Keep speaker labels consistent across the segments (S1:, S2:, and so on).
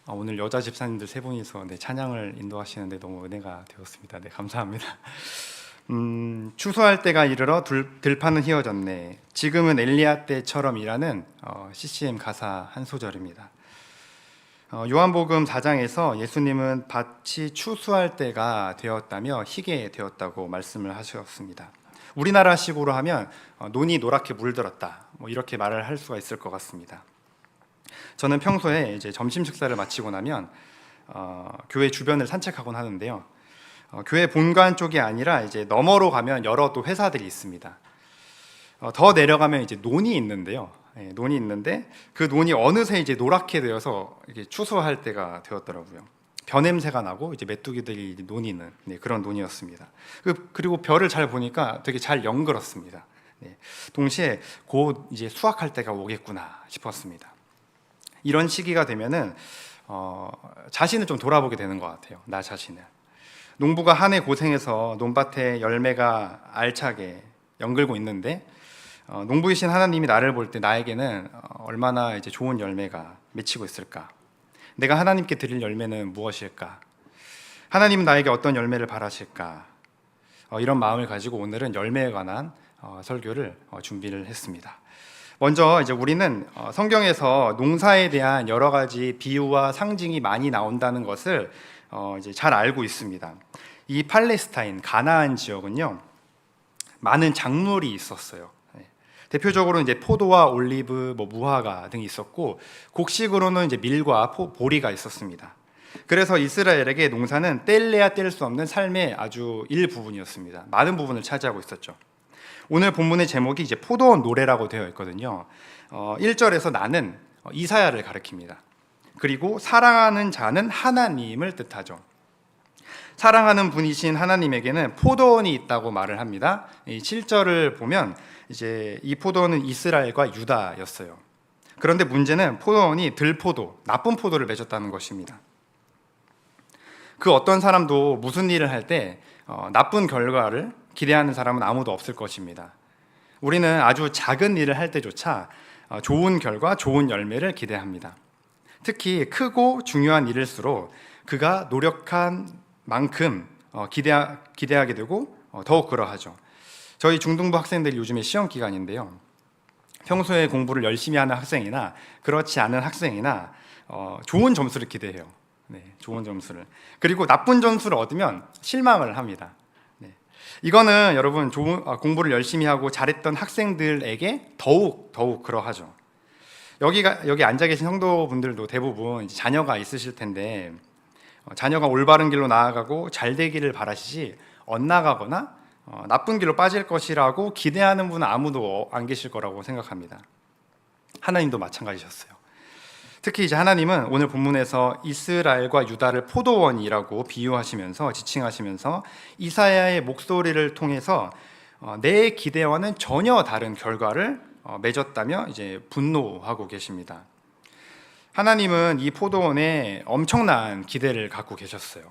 S1: 오늘 여자 집사님들 세 분이서 찬양을 인도하시는데 너무 은혜가 되었습니다. 감사합니다. 추수할 때가 이르러 들판은 휘어졌네. 지금은 엘리야 때처럼이라는 CCM 가사 한 소절입니다. 요한복음 4장에서 예수님은 밭이 추수할 때가 되었다며 희게 되었다고 말씀을 하셨습니다. 우리나라식으로 하면 논이 노랗게 물들었다, 이렇게 말을 할 수가 있을 것 같습니다. 저는 평소에 이제 점심 식사를 마치고 나면 교회 주변을 산책하곤 하는데요. 교회 본관 쪽이 아니라 이제 너머로 가면 여러 또 회사들이 있습니다. 더 내려가면 이제 논이 있는데요. 논이 있는데 그 논이 어느새 이제 노랗게 되어서 이게 추수할 때가 되었더라고요. 벼 냄새가 나고 이제 메뚜기들이 논이는 그런 논이었습니다. 그리고 벼를 잘 보니까 되게 잘 연글었습니다. 동시에 곧 이제 수확할 때가 오겠구나 싶었습니다. 이런 시기가 되면은 자신을 좀 돌아보게 되는 것 같아요. 나 자신을. 농부가 한 해 고생해서 논밭에 열매가 알차게 연글고 있는데 농부이신 하나님이 나를 볼 때 나에게는 얼마나 이제 좋은 열매가 맺히고 있을까? 내가 하나님께 드릴 열매는 무엇일까? 하나님은 나에게 어떤 열매를 바라실까? 이런 마음을 가지고 오늘은 열매에 관한 설교를 준비를 했습니다. 먼저 이제 우리는 성경에서 농사에 대한 여러 가지 비유와 상징이 많이 나온다는 것을 이제 잘 알고 있습니다. 이 팔레스타인 가나안 지역은요, 많은 작물이 있었어요. 대표적으로 이제 포도와 올리브, 무화과 등이 있었고, 곡식으로는 이제 밀과 보리가 있었습니다. 그래서 이스라엘에게 농사는 뗄래야 뗄 수 없는 삶의 아주 일부분이었습니다. 많은 부분을 차지하고 있었죠. 오늘 본문의 제목이 이제 포도원 노래라고 되어 있거든요. 1절에서 나는 이사야를 가리킵니다. 그리고 사랑하는 자는 하나님을 뜻하죠. 사랑하는 분이신 하나님에게는 포도원이 있다고 말을 합니다. 이 7절을 보면 이제 이 포도원은 이스라엘과 유다였어요. 그런데 문제는 포도원이 들포도, 나쁜 포도를 맺었다는 것입니다. 그 어떤 사람도 무슨 일을 할 때 나쁜 결과를 기대하는 사람은 아무도 없을 것입니다. 우리는 아주 작은 일을 할 때조차 좋은 결과, 좋은 열매를 기대합니다. 특히 크고 중요한 일일수록 그가 노력한 만큼 기대하게 되고 더욱 그러하죠. 저희 중등부 학생들이 요즘에 시험 기간인데요. 평소에 공부를 열심히 하는 학생이나 그렇지 않은 학생이나 좋은 점수를 기대해요. 좋은 점수를. 그리고 나쁜 점수를 얻으면 실망을 합니다. 이거는 여러분 공부를 열심히 하고 잘했던 학생들에게 더욱 그러하죠. 여기 앉아 계신 성도분들도 대부분 이제 자녀가 있으실 텐데 자녀가 올바른 길로 나아가고 잘 되기를 바라시지 엇나가거나 나쁜 길로 빠질 것이라고 기대하는 분은 아무도 안 계실 거라고 생각합니다. 하나님도 마찬가지셨어요. 특히 이제 하나님은 오늘 본문에서 이스라엘과 유다를 포도원이라고 비유하시면서 지칭하시면서 이사야의 목소리를 통해서 내 기대와는 전혀 다른 결과를 맺었다며 이제 분노하고 계십니다. 하나님은 이 포도원에 엄청난 기대를 갖고 계셨어요.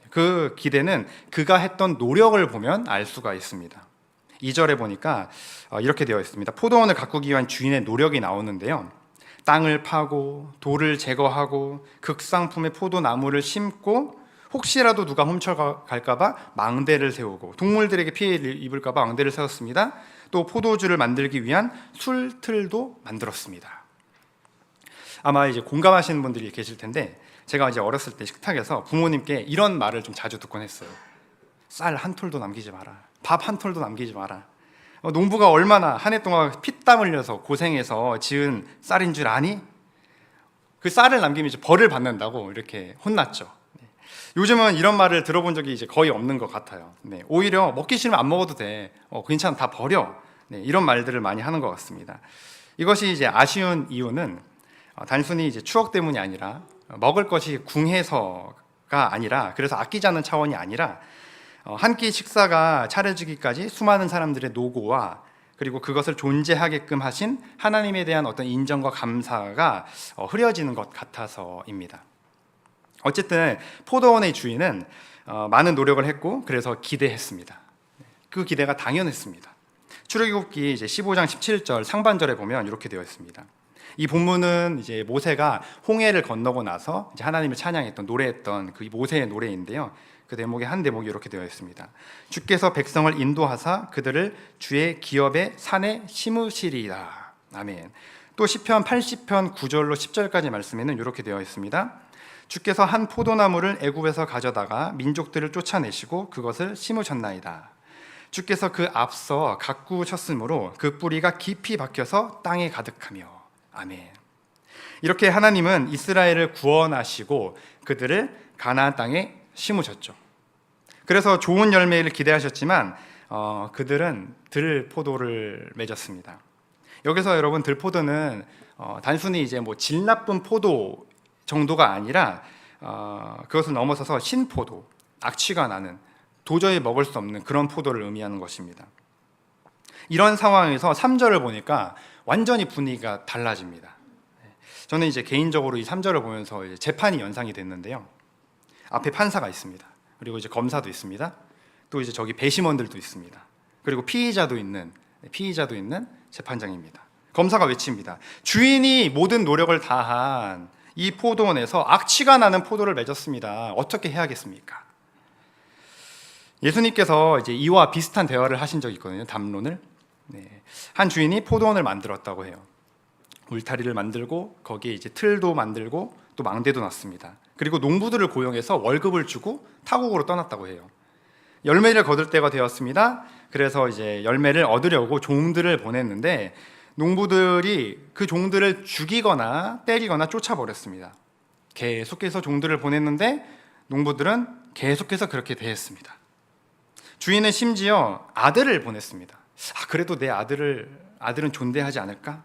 S1: 그 기대는 그가 했던 노력을 보면 알 수가 있습니다. 2절에 보니까 이렇게 되어 있습니다. 포도원을 가꾸기 위한 주인의 노력이 나오는데요. 땅을 파고 돌을 제거하고 극상품의 포도나무를 심고 혹시라도 누가 훔쳐갈까 봐 망대를 세우고 동물들에게 피해를 입을까 봐 망대를 세웠습니다. 또 포도주를 만들기 위한 술틀도 만들었습니다. 아마 이제 공감하시는 분들이 계실 텐데 제가 이제 어렸을 때 식탁에서 부모님께 이런 말을 좀 자주 듣곤 했어요. 쌀 한 톨도 남기지 마라. 밥 한 톨도 남기지 마라. 농부가 얼마나 한 해 동안 피땀 흘려서 고생해서 지은 쌀인 줄 아니? 그 쌀을 남기면 이제 벌을 받는다고 이렇게 혼났죠. 요즘은 이런 말을 들어본 적이 이제 거의 없는 것 같아요. 오히려 먹기 싫으면 안 먹어도 돼. 괜찮아, 다 버려. 이런 말들을 많이 하는 것 같습니다. 이것이 이제 아쉬운 이유는 단순히 이제 추억 때문이 아니라 먹을 것이 궁해서가 아니라 그래서 아끼자는 차원이 아니라 한 끼 식사가 차려지기까지 수많은 사람들의 노고와 그리고 그것을 존재하게끔 하신 하나님에 대한 어떤 인정과 감사가 흐려지는 것 같아서입니다. 어쨌든 포도원의 주인은 많은 노력을 했고 그래서 기대했습니다. 그 기대가 당연했습니다. 출애굽기 이제 15장 17절 상반절에 보면 이렇게 되어 있습니다. 이 본문은 이제 모세가 홍해를 건너고 나서 이제 하나님을 찬양했던 노래했던 그 모세의 노래인데요. 그 대목의 한 대목이 이렇게 되어 있습니다. 주께서 백성을 인도하사 그들을 주의 기업의 산에 심으시리라. 아멘. 또 시편 80편 9절로 10절까지 말씀에는 이렇게 되어 있습니다. 주께서 한 포도나무를 애굽에서 가져다가 민족들을 쫓아내시고 그것을 심으셨나이다. 주께서 그 앞서 가꾸셨으므로 그 뿌리가 깊이 박혀서 땅에 가득하며. 아멘. 이렇게 하나님은 이스라엘을 구원하시고 그들을 가나안 땅에 심으셨죠. 그래서 좋은 열매를 기대하셨지만 그들은 들포도를 맺었습니다. 여기서 여러분 들포도는 단순히 이제 뭐 질 나쁜 포도 정도가 아니라 그것을 넘어서서 신포도, 악취가 나는 도저히 먹을 수 없는 그런 포도를 의미하는 것입니다. 이런 상황에서 3절을 보니까 완전히 분위기가 달라집니다. 저는 이제 개인적으로 이 3절을 보면서 이제 재판이 연상이 됐는데요. 앞에 판사가 있습니다. 그리고 이제 검사도 있습니다. 또 이제 저기 배심원들도 있습니다. 그리고 피의자도 있는 재판장입니다. 검사가 외칩니다. 주인이 모든 노력을 다한 이 포도원에서 악취가 나는 포도를 맺었습니다. 어떻게 해야겠습니까? 예수님께서 이제 이와 비슷한 대화를 하신 적이 있거든요. 담론을. 한 주인이 포도원을 만들었다고 해요. 울타리를 만들고 거기에 이제 틀도 만들고 또 망대도 놨습니다. 그리고 농부들을 고용해서 월급을 주고 타국으로 떠났다고 해요. 열매를 거둘 때가 되었습니다. 그래서 이제 열매를 얻으려고 종들을 보냈는데 농부들이 그 종들을 죽이거나 때리거나 쫓아버렸습니다. 계속해서 종들을 보냈는데 농부들은 계속해서 그렇게 대했습니다. 주인은 심지어 아들을 보냈습니다. 그래도 내 아들은 존대하지 않을까?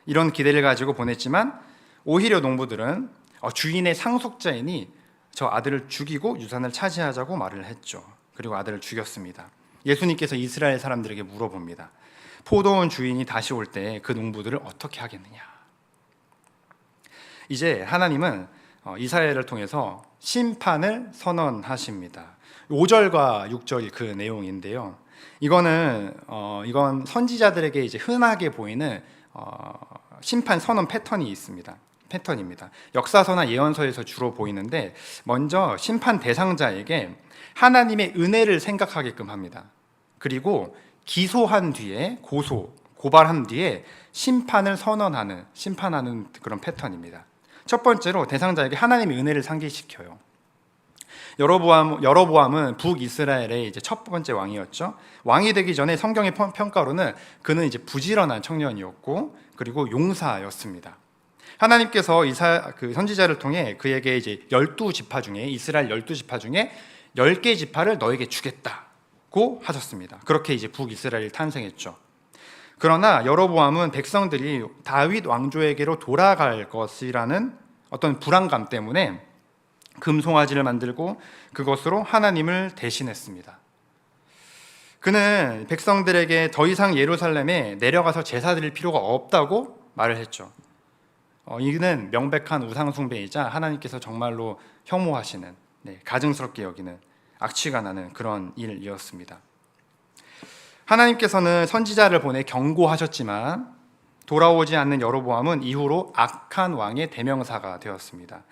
S1: 이런 기대를 가지고 보냈지만 오히려 농부들은 주인의 상속자이니 저 아들을 죽이고 유산을 차지하자고 말을 했죠. 그리고 아들을 죽였습니다. 예수님께서 이스라엘 사람들에게 물어봅니다. 포도원 주인이 다시 올 때 그 농부들을 어떻게 하겠느냐? 이제 하나님은 이사야를 통해서 심판을 선언하십니다. 5절과 6절이 그 내용인데요. 이건 선지자들에게 이제 흔하게 보이는 심판 선언 패턴입니다. 역사서나 예언서에서 주로 보이는데 먼저 심판 대상자에게 하나님의 은혜를 생각하게끔 합니다. 그리고 기소한 뒤에 고발한 뒤에 심판하는 그런 패턴입니다. 첫 번째로 대상자에게 하나님의 은혜를 상기시켜요. 여로보암은 북이스라엘의 이제 첫 번째 왕이었죠. 왕이 되기 전에 성경의 평가로는 그는 이제 부지런한 청년이었고 그리고 용사였습니다. 하나님께서 그 선지자를 통해 그에게 이제 12지파 중에 이스라엘 12지파 중에 10개 지파를 너에게 주겠다고 하셨습니다. 그렇게 이제 북이스라엘이 탄생했죠. 그러나 여로보암은 백성들이 다윗 왕조에게로 돌아갈 것이라는 어떤 불안감 때문에 금송아지를 만들고 그것으로 하나님을 대신했습니다. 그는 백성들에게 더 이상 예루살렘에 내려가서 제사 드릴 필요가 없다고 말을 했죠. 이는 명백한 우상 숭배이자 하나님께서 정말로 혐오하시는, 가증스럽게 여기는, 악취가 나는 그런 일이었습니다. 하나님께서는 선지자를 보내 경고하셨지만 돌아오지 않는 여로보암은 이후로 악한 왕의 대명사가 되었습니다.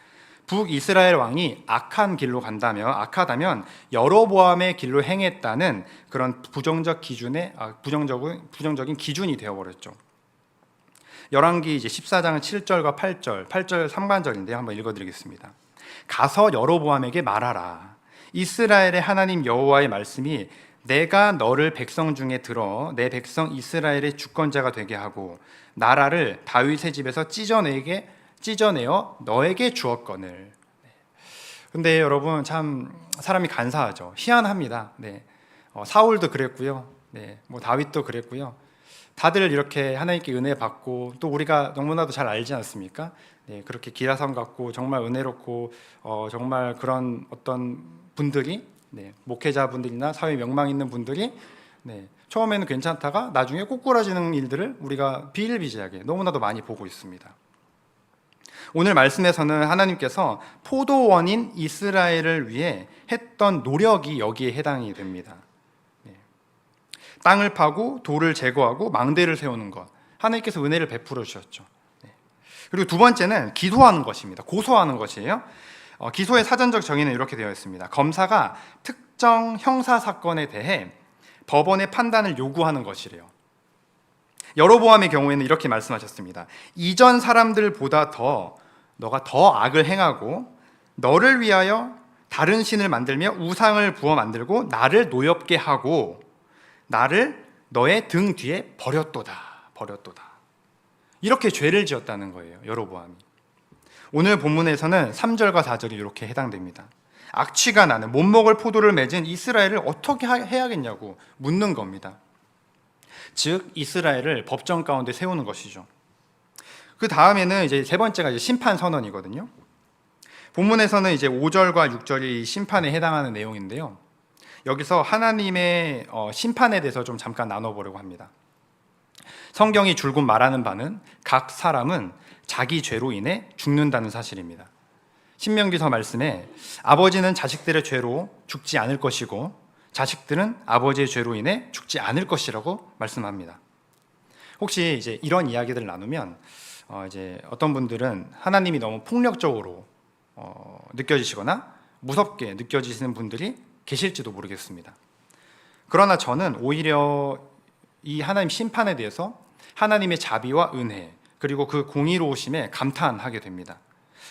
S1: 북이스라엘 왕이 악하다면 여로보암의 길로 행했다는 그런 부정적인 기준이 되어버렸죠. 열왕기 이제 14장은 7절과 8절 3관절인데요. 한번 읽어드리겠습니다. 가서 여로보암에게 말하라. 이스라엘의 하나님 여호와의 말씀이 내가 너를 백성 중에 들어 내 백성 이스라엘의 주권자가 되게 하고 나라를 다윗의 집에서 찢어내어 너에게 주었거늘. 근데 여러분 참 사람이 간사하죠. 희한합니다. 사울도 그랬고요. 뭐 다윗도 그랬고요. 다들 이렇게 하나님께 은혜 받고 또 우리가 너무나도 잘 알지 않습니까? 그렇게 기라성 같고 정말 은혜롭고 정말 그런 어떤 분들이 목회자분들이나 사회 명망 있는 분들이 처음에는 괜찮다가 나중에 꼬꾸라지는 일들을 우리가 비일비재하게 너무나도 많이 보고 있습니다. 오늘 말씀에서는 하나님께서 포도원인 이스라엘을 위해 했던 노력이 여기에 해당이 됩니다. 땅을 파고 돌을 제거하고 망대를 세우는 것, 하나님께서 은혜를 베풀어 주셨죠. 그리고 두 번째는 기소하는 것입니다. 고소하는 것이에요. 기소의 사전적 정의는 이렇게 되어 있습니다. 검사가 특정 형사 사건에 대해 법원의 판단을 요구하는 것이래요. 여로보암의 경우에는 이렇게 말씀하셨습니다. 이전 사람들보다 너가 더 악을 행하고 너를 위하여 다른 신을 만들며 우상을 부어 만들고 나를 노엽게 하고 나를 너의 등 뒤에 버렸도다. 이렇게 죄를 지었다는 거예요. 여로보암이. 오늘 본문에서는 3절과 4절이 이렇게 해당됩니다. 악취가 나는 못 먹을 포도를 맺은 이스라엘을 어떻게 해야겠냐고 묻는 겁니다. 즉 이스라엘을 법정 가운데 세우는 것이죠. 그 다음에는 이제 세 번째가 이제 심판 선언이거든요. 본문에서는 이제 5절과 6절이 심판에 해당하는 내용인데요. 여기서 하나님의 심판에 대해서 좀 잠깐 나눠보려고 합니다. 성경이 줄곧 말하는 바는 각 사람은 자기 죄로 인해 죽는다는 사실입니다. 신명기서 말씀에 아버지는 자식들의 죄로 죽지 않을 것이고 자식들은 아버지의 죄로 인해 죽지 않을 것이라고 말씀합니다. 혹시 이제 이런 이야기들을 나누면 이제 어떤 분들은 하나님이 너무 폭력적으로 느껴지시거나 무섭게 느껴지시는 분들이 계실지도 모르겠습니다. 그러나 저는 오히려 이 하나님 심판에 대해서 하나님의 자비와 은혜 그리고 그 공의로우심에 감탄하게 됩니다.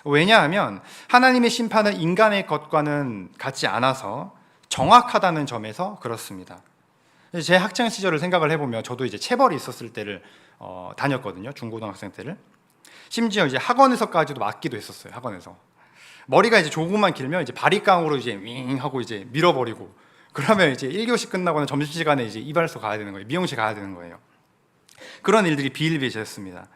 S1: 왜냐하면 하나님의 심판은 인간의 것과는 같지 않아서 정확하다는 점에서 그렇습니다. 제 학창 시절을 생각을 해보면 저도 이제 체벌이 있었을 때를 다녔거든요. 중고등학생 때를. 심지어 이제 학원에서까지도 맞기도 했었어요. 학원에서 머리가 이제 조금만 길면 이제 바리깡으로 이제 윙 하고 이제 밀어버리고 그러면 이제 1교시 끝나고는 점심시간에 이제 이발소 가야 되는 거예요. 미용실 가야 되는 거예요. 그런 일들이 비일비재했습니다.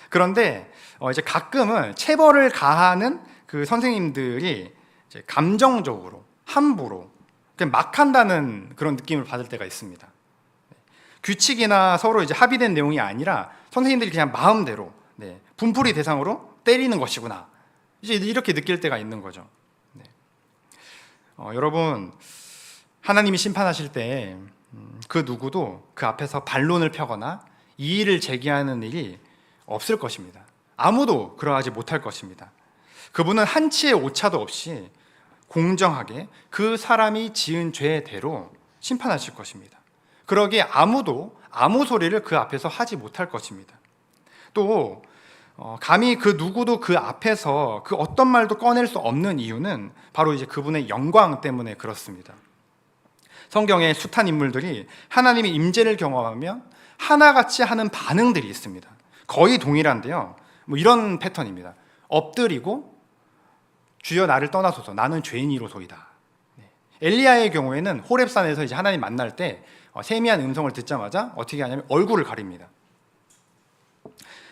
S1: 그런데 이제 가끔은 체벌을 가하는 그 선생님들이 이제 감정적으로 함부로 그냥 막 한다는 그런 느낌을 받을 때가 있습니다. 규칙이나 서로 이제 합의된 내용이 아니라 선생님들이 그냥 마음대로 분풀이 대상으로 때리는 것이구나. 이제 이렇게 느낄 때가 있는 거죠. 여러분 하나님이 심판하실 때 그 누구도 그 앞에서 반론을 펴거나 이의를 제기하는 일이 없을 것입니다. 아무도 그러하지 못할 것입니다. 그분은 한치의 오차도 없이 공정하게 그 사람이 지은 죄대로 심판하실 것입니다. 그러기에 아무도 아무 소리를 그 앞에서 하지 못할 것입니다. 또 감히 그 누구도 그 앞에서 그 어떤 말도 꺼낼 수 없는 이유는 바로 이제 그분의 영광 때문에 그렇습니다. 성경의 숱한 인물들이 하나님의 임재를 경험하면 하나같이 하는 반응들이 있습니다. 거의 동일한데요. 뭐 이런 패턴입니다. 엎드리고 주여 나를 떠나소서 나는 죄인이로소이다. 엘리야의 경우에는 호렙산에서 이제 하나님 만날 때 세미한 음성을 듣자마자 어떻게 하냐면 얼굴을 가립니다.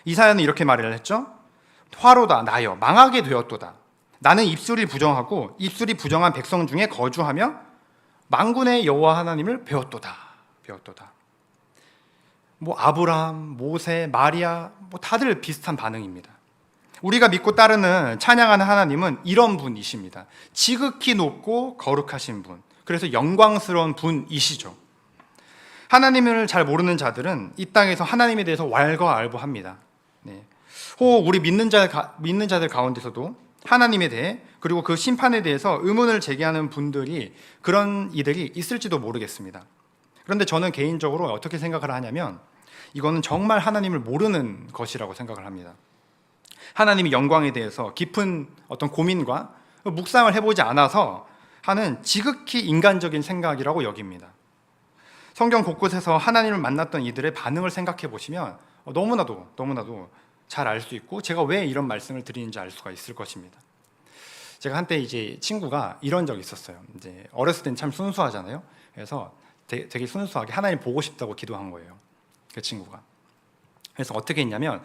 S1: 이사야는 이렇게 말을 했죠. 화로다 나여 망하게 되었도다. 나는 입술이 부정하고 입술이 부정한 백성 중에 거주하며 만군의 여호와 하나님을 배웠도다. 뭐 아브라함, 모세, 마리아 뭐 다들 비슷한 반응입니다. 우리가 믿고 따르는 찬양하는 하나님은 이런 분이십니다. 지극히 높고 거룩하신 분. 그래서 영광스러운 분이시죠. 하나님을 잘 모르는 자들은 이 땅에서 하나님에 대해서 왈가왈부합니다. 혹 우리 믿는 자들 가운데서도 하나님에 대해 그리고 그 심판에 대해서 의문을 제기하는 분들이 그런 이들이 있을지도 모르겠습니다. 그런데 저는 개인적으로 어떻게 생각을 하냐면 이거는 정말 하나님을 모르는 것이라고 생각을 합니다. 하나님의 영광에 대해서 깊은 어떤 고민과 묵상을 해보지 않아서 하는 지극히 인간적인 생각이라고 여깁니다. 성경 곳곳에서 하나님을 만났던 이들의 반응을 생각해 보시면 너무나도 잘 알 수 있고 제가 왜 이런 말씀을 드리는지 알 수가 있을 것입니다. 제가 한때 이제 친구가 이런 적이 있었어요. 이제 어렸을 땐 참 순수하잖아요. 그래서 되게 순수하게 하나님 보고 싶다고 기도한 거예요. 그 친구가. 그래서 어떻게 했냐면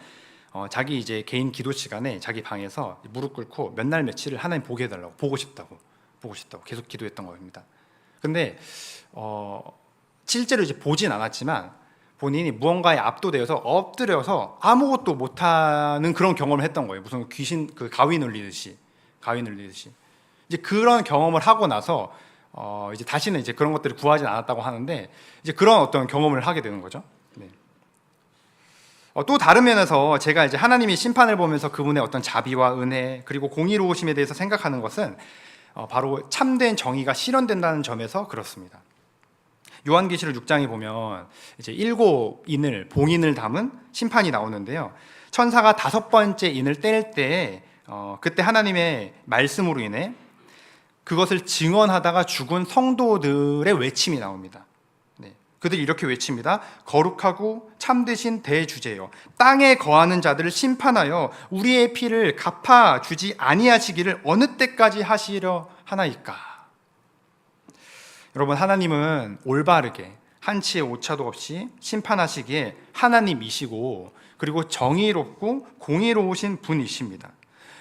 S1: 자기 이제 개인 기도 시간에 자기 방에서 무릎 꿇고 몇 날 며칠을 하나님 보게 해달라고 보고 싶다고 계속 기도했던 겁니다. 근데 실제로 이제 보진 않았지만 본인이 무언가에 압도되어서 엎드려서 아무것도 못하는 그런 경험을 했던 거예요. 무슨 귀신 가위 눌리듯이 이제 그런 경험을 하고 나서 이제 다시는 이제 그런 것들을 구하진 않았다고 하는데 이제 그런 어떤 경험을 하게 되는 거죠. 또 다른 면에서 제가 이제 하나님이 심판을 보면서 그분의 어떤 자비와 은혜 그리고 공의로우심에 대해서 생각하는 것은 바로 참된 정의가 실현된다는 점에서 그렇습니다. 요한계시록 6장에 보면 이제 7인을 봉인을 담은 심판이 나오는데요. 천사가 5번째 인을 뗄 때 그때 하나님의 말씀으로 인해 그것을 증언하다가 죽은 성도들의 외침이 나옵니다. 네. 그들이 이렇게 외칩니다. 거룩하고 참되신 대주제여, 땅에 거하는 자들을 심판하여 우리의 피를 갚아주지 아니하시기를 어느 때까지 하시려 하나이까. 여러분, 하나님은 올바르게 한치의 오차도 없이 심판하시기에 하나님이시고 그리고 정의롭고 공의로우신 분이십니다.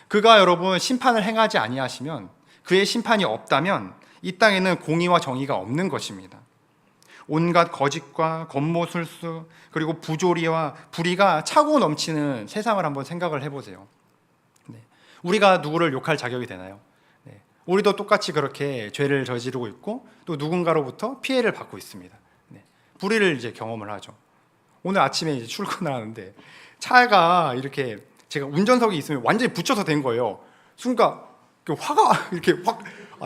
S1: 그가 여러분 심판을 행하지 아니하시면, 그의 심판이 없다면 이 땅에는 공의와 정의가 없는 것입니다. 온갖 거짓과 겉모술수 그리고 부조리와 불의가 차고 넘치는 세상을 한번 생각을 해보세요. 네. 우리가 누구를 욕할 자격이 되나요? 네. 우리도 똑같이 그렇게 죄를 저지르고 있고 또 누군가로부터 피해를 받고 있습니다. 네. 불의를 이제 경험을 하죠. 오늘 아침에 이제 출근을 하는데 차가 이렇게 제가 운전석에 있으면 완전히 붙여서 된 거예요. 순간 화가 이렇게 확,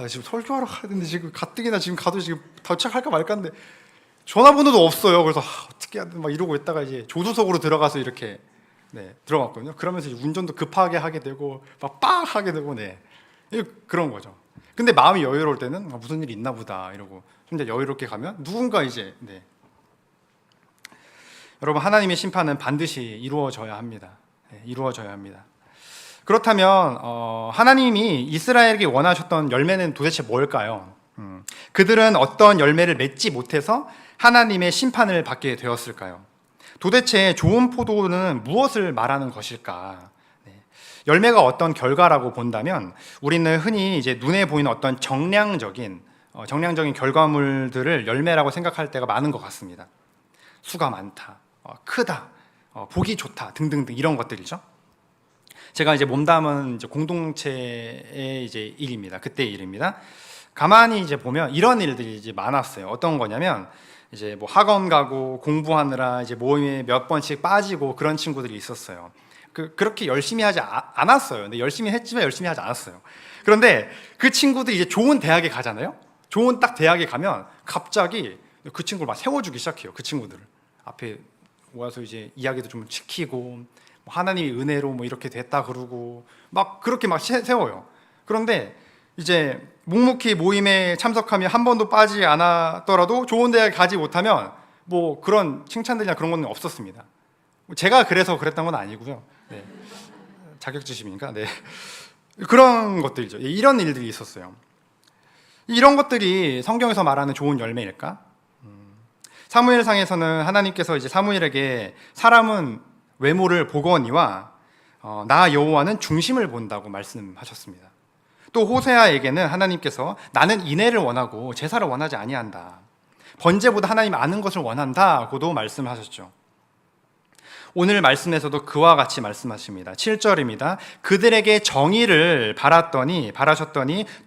S1: 지금 설교하러 가는데 지금 가뜩이나 지금 가도 지금 도착할까 말까 하는데 전화번호도 없어요. 그래서 어떻게 해야 돼? 막 이러고 있다가 이제 조수석으로 들어가서 이렇게 들어갔거든요. 그러면서 이제 운전도 급하게 하게 되고 막 빵 하게 되고 그런 거죠. 근데 마음이 여유로울 때는 무슨 일이 있나 보다 이러고 혼자 여유롭게 가면 누군가 이제 여러분, 하나님의 심판은 반드시 이루어져야 합니다. 이루어져야 합니다. 그렇다면 하나님이 이스라엘에게 원하셨던 열매는 도대체 뭘까요? 그들은 어떤 열매를 맺지 못해서 하나님의 심판을 받게 되었을까요? 도대체 좋은 포도는 무엇을 말하는 것일까? 열매가 어떤 결과라고 본다면 우리는 흔히 이제 눈에 보이는 어떤 정량적인 결과물들을 열매라고 생각할 때가 많은 것 같습니다. 수가 많다, 크다, 보기 좋다 등등등 이런 것들이죠. 제가 이제 몸담은 이제 공동체의 이제 일입니다. 그때의 일입니다. 가만히 이제 보면 이런 일들이 이제 많았어요. 어떤 거냐면 이제 뭐 학원 가고 공부하느라 이제 모임에 몇 번씩 빠지고 그런 친구들이 있었어요. 그렇게 열심히 하지 않았어요. 근데 열심히 했지만 열심히 하지 않았어요. 그런데 그 친구들이 이제 좋은 대학에 가잖아요. 좋은 딱 대학에 가면 갑자기 그 친구를 막 세워주기 시작해요. 그 친구들을 앞에 모아서 이제 이야기도 좀 시키고 하나님의 은혜로 뭐 이렇게 됐다 그러고 막 그렇게 막 세워요. 그런데 이제 묵묵히 모임에 참석하며 한 번도 빠지지 않았더라도 좋은 대학에 가지 못하면 뭐 그런 칭찬들이나 그런 건 없었습니다. 제가 그래서 그랬던 건 아니고요. 자격지심이니까. 그런 것들이죠. 이런 일들이 있었어요. 이런 것들이 성경에서 말하는 좋은 열매일까? 사무엘상에서는 하나님께서 이제 사무엘에게 사람은 외모를 보거니와 나 여호와는 중심을 본다고 말씀하셨습니다. 또 호세아에게는 하나님께서 나는 인애를 원하고 제사를 원하지 아니한다. 번제보다 하나님 아는 것을 원한다고도 말씀하셨죠. 오늘 말씀에서도 그와 같이 말씀하십니다. 7절입니다. 그들에게 정의를 바라셨더니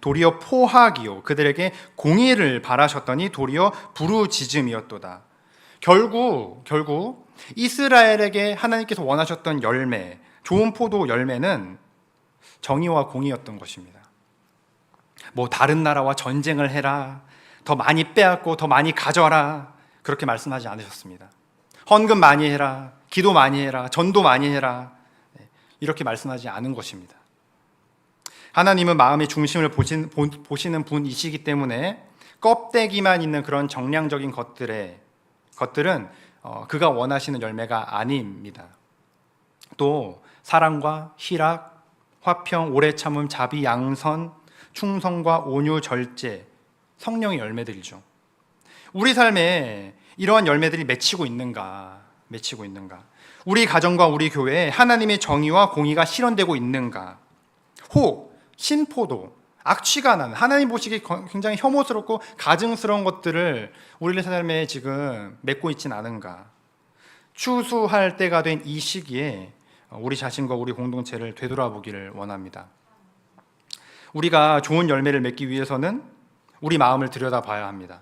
S1: 도리어 포학이요, 그들에게 공의를 바라셨더니 도리어 부르짖음이었도다. 결국 이스라엘에게 하나님께서 원하셨던 열매, 좋은 포도 열매는 정의와 공의였던 것입니다. 뭐 다른 나라와 전쟁을 해라, 더 많이 빼앗고 더 많이 가져라, 그렇게 말씀하지 않으셨습니다. 헌금 많이 해라, 기도 많이 해라, 전도 많이 해라, 이렇게 말씀하지 않은 것입니다. 하나님은 마음의 중심을 보시는 분이시기 때문에 껍데기만 있는 그런 정량적인 것들은 그가 원하시는 열매가 아닙니다. 또 사랑과 희락, 화평, 오래 참음, 자비, 양선, 충성과 온유, 절제, 성령의 열매들이죠. 우리 삶에 이러한 열매들이 맺히고 있는가? 우리 가정과 우리 교회에 하나님의 정의와 공의가 실현되고 있는가? 혹 신포도, 악취가 나는, 하나님 보시기 굉장히 혐오스럽고 가증스러운 것들을 우리 삶에 지금 맺고 있진 않은가? 추수할 때가 된 이 시기에 우리 자신과 우리 공동체를 되돌아보기를 원합니다. 우리가 좋은 열매를 맺기 위해서는 우리 마음을 들여다봐야 합니다.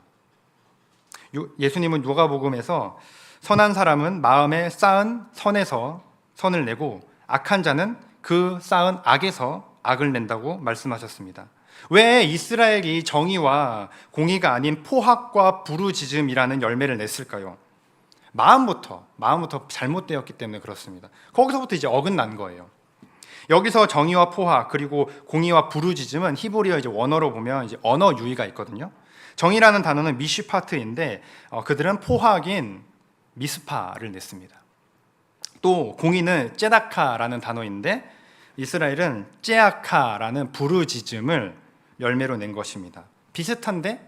S1: 예수님은 누가복음에서 선한 사람은 마음에 쌓은 선에서 선을 내고 악한 자는 그 쌓은 악에서 악을 낸다고 말씀하셨습니다. 왜 이스라엘이 정의와 공의가 아닌 포악과 부르짖음이라는 열매를 냈을까요? 마음부터 잘못되었기 때문에 그렇습니다. 거기서부터 이제 어긋난 거예요. 여기서 정의와 포악 그리고 공의와 부르짖음은 히브리어 이제 원어로 보면 이제 언어 유의가 있거든요. 정의라는 단어는 미슈파트인데 그들은 포악인 미스파를 냈습니다. 또 공의는 째다카라는 단어인데 이스라엘은 째아카라는 부르짖음을 열매로 낸 것입니다. 비슷한데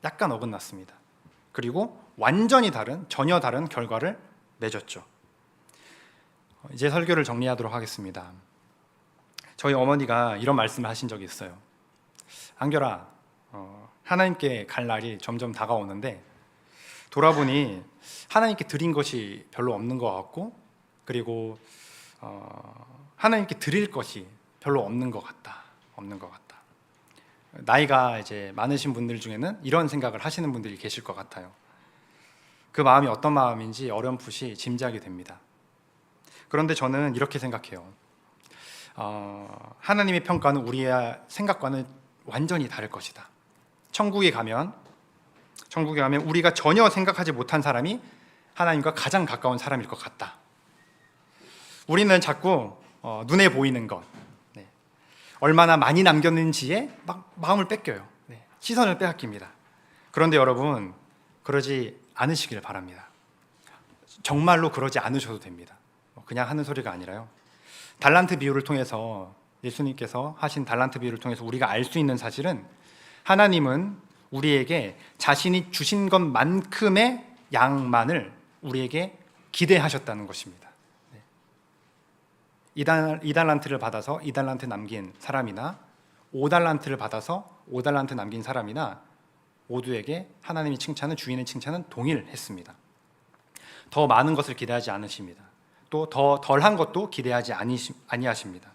S1: 약간 어긋났습니다. 그리고 완전히 다른, 전혀 다른 결과를 맺었죠. 이제 설교를 정리하도록 하겠습니다. 저희 어머니가 이런 말씀을 하신 적이 있어요. 한결아, 하나님께 갈 날이 점점 다가오는데 돌아보니 하나님께 드린 것이 별로 없는 것 같고, 그리고 하나님께 드릴 것이 별로 없는 것 같다. 나이가 이제 많으신 분들 중에는 이런 생각을 하시는 분들이 계실 것 같아요. 그 마음이 어떤 마음인지 어렴풋이 짐작이 됩니다. 그런데 저는 이렇게 생각해요. 하나님의 평가는 우리의 생각과는 완전히 다를 것이다. 천국에 가면 우리가 전혀 생각하지 못한 사람이 하나님과 가장 가까운 사람일 것 같다. 우리는 자꾸 눈에 보이는 것, 얼마나 많이 남겼는지에 막 마음을 뺏겨요. 시선을 빼앗깁니다. 그런데 여러분, 그러지 않으시길 바랍니다. 정말로 그러지 않으셔도 됩니다. 그냥 하는 소리가 아니라요. 달란트 비유를 통해서, 예수님께서 하신 달란트 비유를 통해서 우리가 알 수 있는 사실은 하나님은 우리에게 자신이 주신 것만큼의 양만을 우리에게 기대하셨다는 것입니다. 이 달란트를 받아서 2달란트 남긴 사람이나 5달란트를 받아서 5달란트 남긴 사람이나 모두에게 하나님의 칭찬은, 주인의 칭찬은 동일했습니다. 더 많은 것을 기대하지 않으십니다. 또 더 덜한 것도 기대하지 아니하십니다.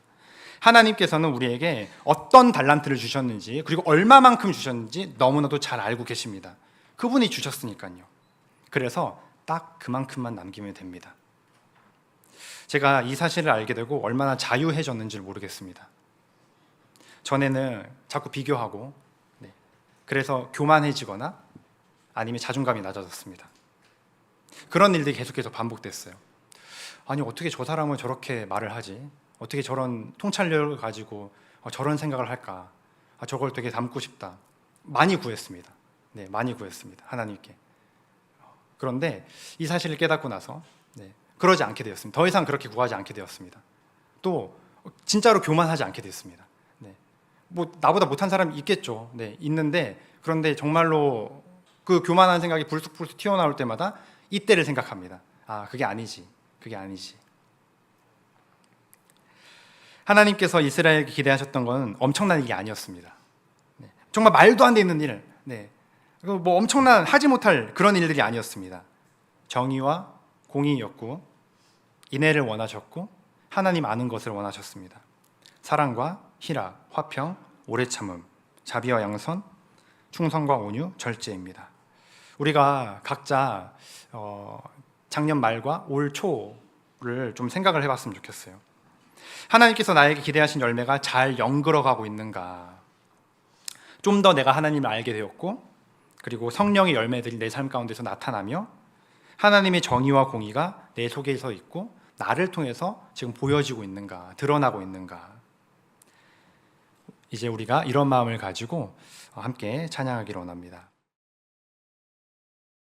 S1: 하나님께서는 우리에게 어떤 달란트를 주셨는지, 그리고 얼마만큼 주셨는지 너무나도 잘 알고 계십니다. 그분이 주셨으니까요. 그래서 딱 그만큼만 남기면 됩니다. 제가 이 사실을 알게 되고 얼마나 자유해졌는지를 모르겠습니다. 전에는 자꾸 비교하고, 그래서 교만해지거나 아니면 자존감이 낮아졌습니다. 그런 일들이 계속해서 반복됐어요. 아니, 어떻게 저 사람은 저렇게 말을 하지? 어떻게 저런 통찰력을 가지고 저런 생각을 할까? 저걸 되게 닮고 싶다. 많이 구했습니다. 많이 구했습니다. 하나님께. 그런데 이 사실을 깨닫고 나서 그러지 않게 되었습니다. 더 이상 그렇게 구하지 않게 되었습니다. 또 진짜로 교만하지 않게 되었습니다. 뭐 나보다 못한 사람이 있겠죠. 있는데, 그런데 정말로 그 교만한 생각이 불쑥불쑥 튀어나올 때마다 이때를 생각합니다. 그게 아니지. 하나님께서 이스라엘에게 기대하셨던 건 엄청난 일이 아니었습니다. 정말 말도 안 되는 일, 뭐 엄청난 하지 못할 그런 일들이 아니었습니다. 정의와 공의였고, 인애를 원하셨고, 하나님 아는 것을 원하셨습니다. 사랑과 희락, 화평, 오래 참음, 자비와 양선, 충성과 온유, 절제입니다. 우리가 각자 작년 말과 올 초를 좀 생각을 해봤으면 좋겠어요. 하나님께서 나에게 기대하신 열매가 잘 연결어가고 있는가? 좀 더 내가 하나님을 알게 되었고, 그리고 성령의 열매들이 내 삶 가운데서 나타나며 하나님의 정의와 공의가 내 속에서 있고 나를 통해서 지금 보여지고 있는가, 드러나고 있는가? 이제 우리가 이런 마음을 가지고 함께 찬양하기를 원합니다.